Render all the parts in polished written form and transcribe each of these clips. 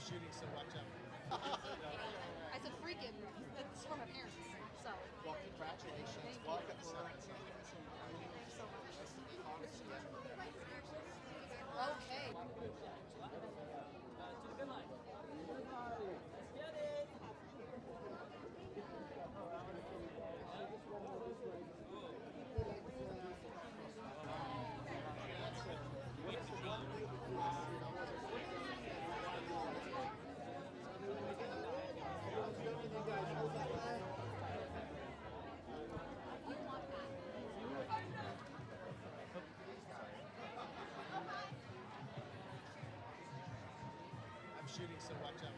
shooting, so watch out. I said freaking. It's from my parents. So. Well, congratulations. Welcome. Thank you so much. Okay. I'm shooting, so watch out.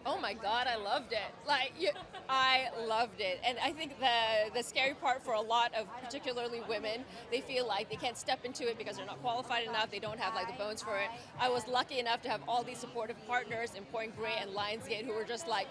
Oh my God, I loved it. I loved it. And I think the scary part for a lot of particularly women, they feel like they can't step into it because they're not qualified enough, they don't have like the bones for it. I was lucky enough to have all these supportive partners in Point Grey and Lionsgate who were just like,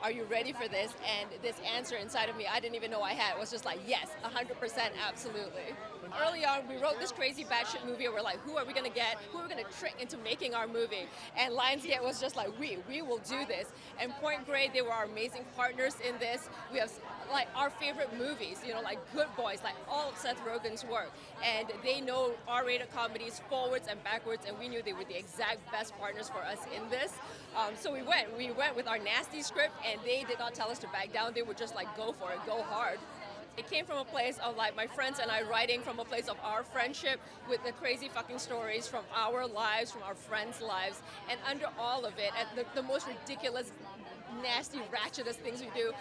are you ready for this? And this answer inside of me, I didn't even know I had, was just like, yes, 100%, absolutely. Early on, we wrote this crazy batshit movie and we're like, who are we gonna get? Who are we gonna trick into making our movie? And Lionsgate was just like, we will do this. And Point Grey, they were our amazing partners in this. We have like our favorite movies, like Good Boys, like all of Seth Rogen's work. And they know R-rated comedies forwards and backwards, and we knew they were the exact best partners for us in this. So we went with our nasty script, and they did not tell us to back down. They were just like, go for it, go hard. It came from a place of like my friends and I writing from a place of our friendship with the crazy fucking stories from our lives, from our friends' lives, and under all of it, at the most ridiculous, nasty, ratchetest things we do,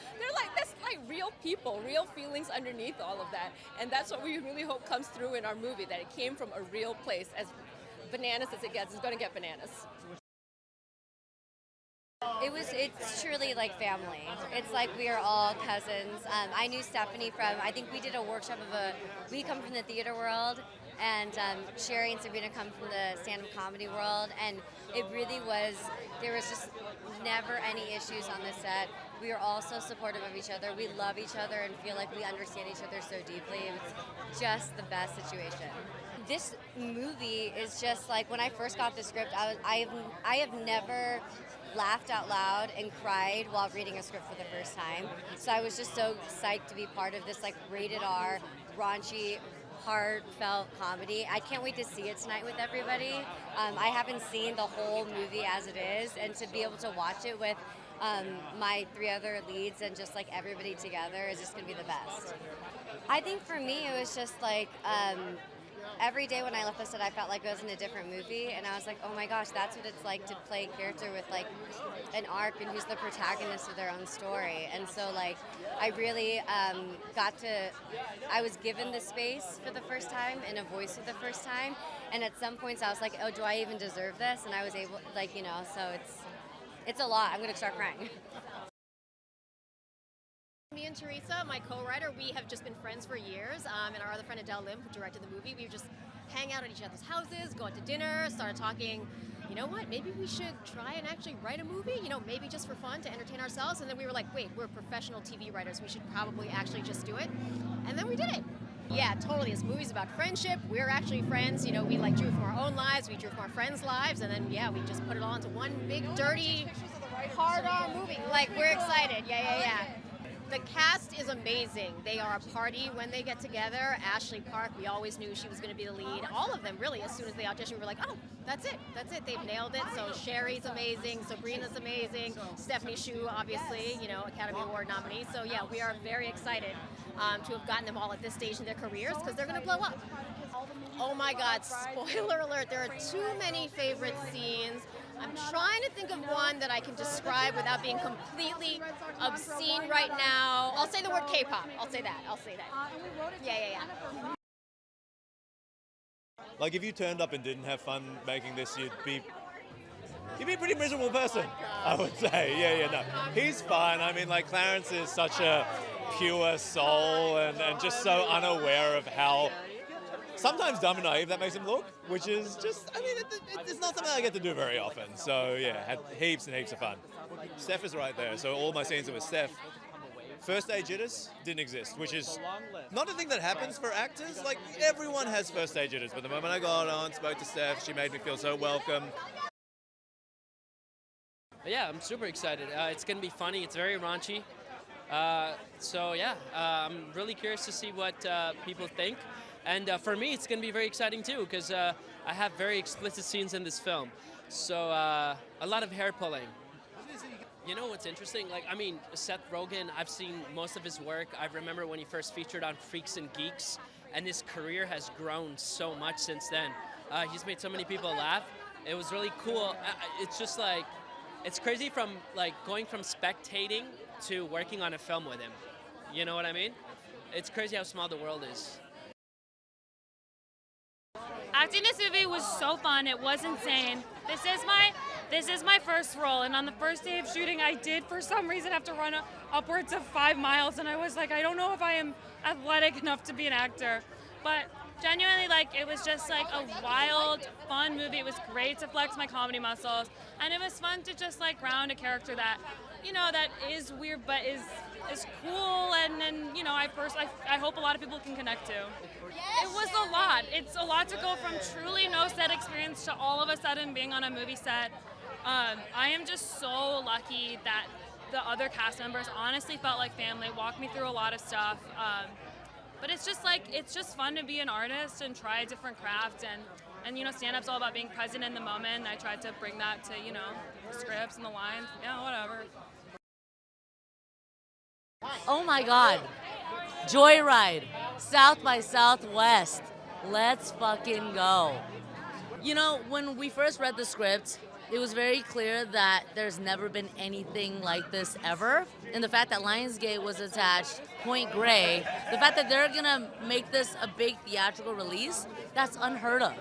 that's like real people, real feelings underneath all of that. And that's what we really hope comes through in our movie, that it came from a real place. As bananas as it gets, it's gonna get bananas. It's truly like family. It's like we are all cousins. I knew Stephanie from, I think we did a workshop we come from the theater world, and Sherry and Sabrina come from the stand-up comedy world, and it really was, there was just never any issues on the set. We are all so supportive of each other. We love each other and feel like we understand each other so deeply. It's just the best situation. This movie is just like, when I first got the script, I have never laughed out loud and cried while reading a script for the first time. So I was just so psyched to be part of this like rated R, raunchy, heartfelt comedy. I can't wait to see it tonight with everybody. I haven't seen the whole movie as it is, and to be able to watch it with my 3 other leads and just like everybody together is just gonna be the best. I think for me it was just like, every day when I left the set, I felt like I was in a different movie, and I was like, oh my gosh, that's what it's like to play a character with like an arc and who's the protagonist of their own story. And so like, I really I was given the space for the first time and a voice for the first time, and at some points I was like, oh, do I even deserve this? And I was able, so it's a lot. I'm gonna start crying. Me and Teresa, my co-writer, we have just been friends for years, and our other friend Adele Lim, who directed the movie, we would just hang out at each other's houses, go out to dinner, started talking, you know what, maybe we should try and actually write a movie, maybe just for fun, to entertain ourselves. And then we were like, wait, we're professional TV writers, we should probably actually just do it. And then we did it. Yeah, totally. This movie's about friendship. We're actually friends. We drew from our own lives, we drew from our friends' lives, and then we just put it all into one big, dirty, hard-on movie. Like, we're excited. Yeah. The cast is amazing. They are a party when they get together. Ashley Park, we always knew she was going to be the lead. All of them, really, as soon as they auditioned, we were like, oh, that's it. They've nailed it. So Sherry's amazing. Sabrina's amazing. Stephanie Hsu, obviously, Academy Award nominee. So yeah, we are very excited to have gotten them all at this stage in their careers, because they're going to blow up. Oh my God, spoiler alert, there are too many favorite scenes. I'm trying to think of one that I can describe without being completely obscene right now. I'll say the word K-pop. I'll say that. Yeah. Like, if you turned up and didn't have fun making this, you'd be a pretty miserable person, I would say. No. He's fun. I mean, like, Clarence is such a pure soul and just so unaware of how sometimes dumb and naive that makes him look, which is just, I mean, it's not something I get to do very often. So yeah, had heaps and heaps of fun. Steph is right there, so all my scenes with Steph. First day jitters didn't exist, which is not a thing that happens for actors. Like, everyone has first day jitters, but the moment I got on, spoke to Steph, she made me feel so welcome. Yeah, I'm super excited. It's going to be funny. It's very raunchy. So yeah, I'm really curious to see what people think. And for me, it's going to be very exciting too, because I have very explicit scenes in this film. So a lot of hair pulling. You know what's interesting? Like, I mean, Seth Rogen, I've seen most of his work. I remember when he first featured on Freaks and Geeks, and his career has grown so much since then. He's made so many people laugh. It was really cool. It's just like, it's crazy from like going from spectating to working on a film with him. You know what I mean? It's crazy how small the world is. Acting this movie was so fun. It was insane. This is my first role, and on the first day of shooting, I did for some reason have to run upwards of 5 miles, and I was like, I don't know if I am athletic enough to be an actor, but genuinely, like, it was just like a wild, fun movie. It was great to flex my comedy muscles, and it was fun to just like round a character that, you know, that is weird but is cool, and you know, I hope a lot of people can connect to. It was a lot. It's a lot to go from truly no set experience to all of a sudden being on a movie set. I am just so lucky that the other cast members honestly felt like family, walked me through a lot of stuff. But it's just fun to be an artist and try a different craft, and you know, stand-up's all about being present in the moment, and I tried to bring that to, you know, the scripts and the lines, yeah, whatever. Oh my God, Joyride, South by Southwest, let's fucking go. You know, when we first read the script, it was very clear that there's never been anything like this ever. And the fact that Lionsgate was attached, Point Grey, the fact that they're gonna make this a big theatrical release, that's unheard of.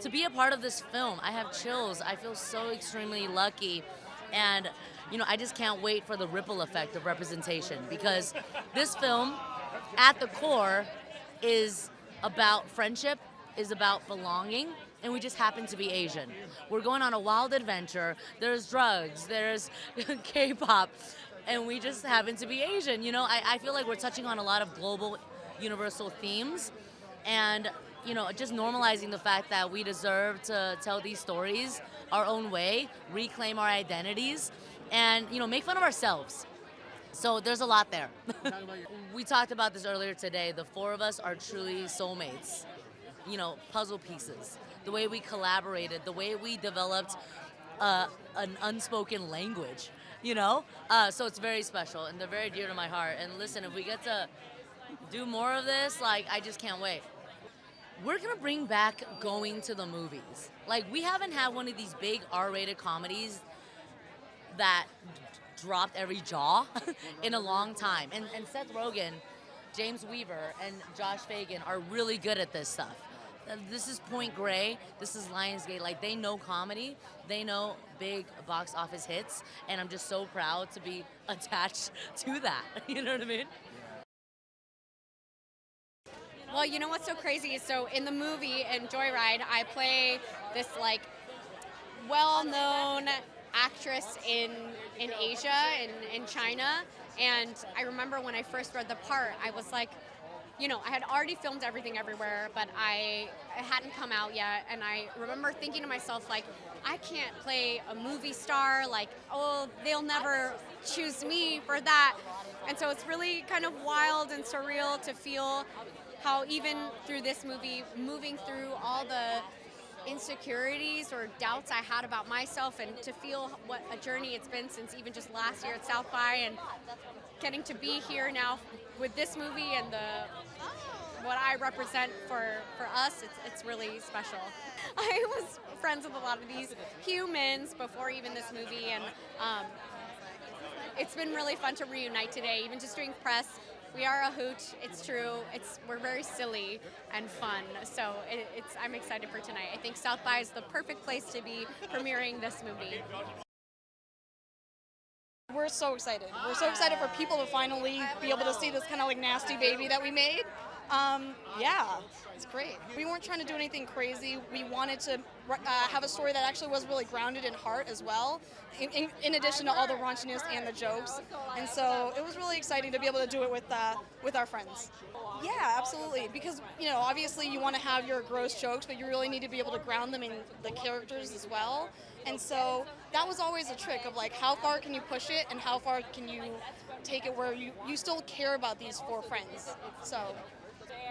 To be a part of this film, I have chills. I feel so extremely lucky. And you know, I just can't wait for the ripple effect of representation, because this film, at the core, is about friendship, is about belonging, and we just happen to be Asian. We're going on a wild adventure. There's drugs, there's K-pop, and we just happen to be Asian. You know, I feel like we're touching on a lot of global, universal themes, and you know, just normalizing the fact that we deserve to tell these stories our own way, reclaim our identities, and you know, make fun of ourselves. So there's a lot there. We talked about this earlier today. The four of us are truly soulmates. You know, puzzle pieces. The way we collaborated, the way we developed an unspoken language. You know, so it's very special, and they're very dear to my heart. And listen, if we get to do more of this, like, I just can't wait. We're gonna bring back going to the movies. Like, we haven't had one of these big R-rated comedies that dropped every jaw in a long time. And Seth Rogen, James Weaver, and Josh Fagan are really good at this stuff. This is Point Grey, this is Lionsgate. Like, they know comedy, they know big box office hits, and I'm just so proud to be attached to that. You know what I mean? Well, you know what's so crazy is, so in the movie, in Joyride, I play this like well-known actress in Asia, in China, and I remember when I first read the part, I was like, you know, I had already filmed Everything Everywhere, but it hadn't come out yet, and I remember thinking to myself, like, I can't play a movie star, like, oh, they'll never choose me for that. And so it's really kind of wild and surreal to feel how even through this movie, moving through all the insecurities or doubts I had about myself, and to feel what a journey it's been since even just last year at South by, and getting to be here now with this movie and what I represent for us, it's really special. I was friends with a lot of these humans before even this movie, and it's been really fun to reunite today, even just doing press. We are a hoot, it's true. We're very silly and fun, so I'm excited for tonight. I think South by is the perfect place to be premiering this movie. We're so excited. We're so excited for people to finally be able to see this kind of like nasty baby that we made. Yeah, it's great. We weren't trying to do anything crazy. We wanted to have a story that actually was really grounded in heart as well, in addition to all the raunchiness and the jokes. And so it was really exciting to be able to do it with our friends. Yeah, absolutely. Because, obviously you want to have your gross jokes, but you really need to be able to ground them in the characters as well. And so that was always a trick of like, how far can you push it and how far can you take it where you still care about these four friends. So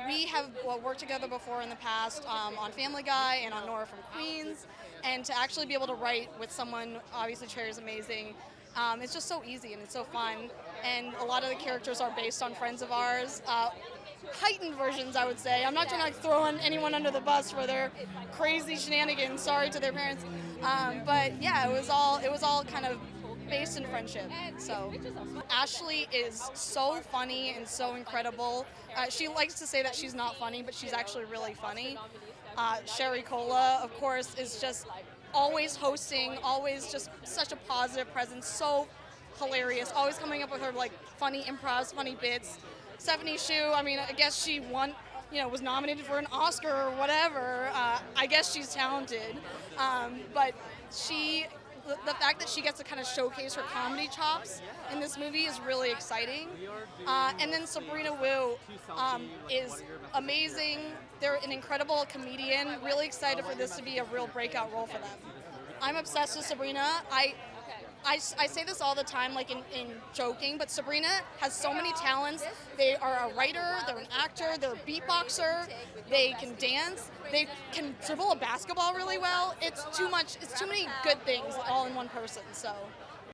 we have worked together before in the past on Family Guy and on Nora from Queens, and to actually be able to write with someone, obviously Cherry's amazing, it's just so easy and it's so fun, and a lot of the characters are based on friends of ours. Heightened versions, I would say. I'm not trying to throw anyone under the bus for their crazy shenanigans, sorry to their parents, but yeah, it was all kind of based in friendship. So Ashley is so funny and so incredible. She likes to say that she's not funny, but she's actually really funny. Sherry Cola, of course, is just always hosting, always just such a positive presence, so hilarious, always coming up with her like funny improvs, funny bits. Sxsw, I mean, I guess she won, was nominated for an Oscar or whatever. I guess she's talented, but the fact that she gets to kind of showcase her comedy chops in this movie is really exciting. And then Sabrina Wu is amazing. They're an incredible comedian. Really excited for this to be a real breakout role for them. I'm obsessed with Sabrina. I say this all the time, like in joking, but Sabrina has so many talents. They are a writer, they're an actor, they're a beatboxer, they can dance, they can dribble a basketball really well. It's too many good things all in one person, so.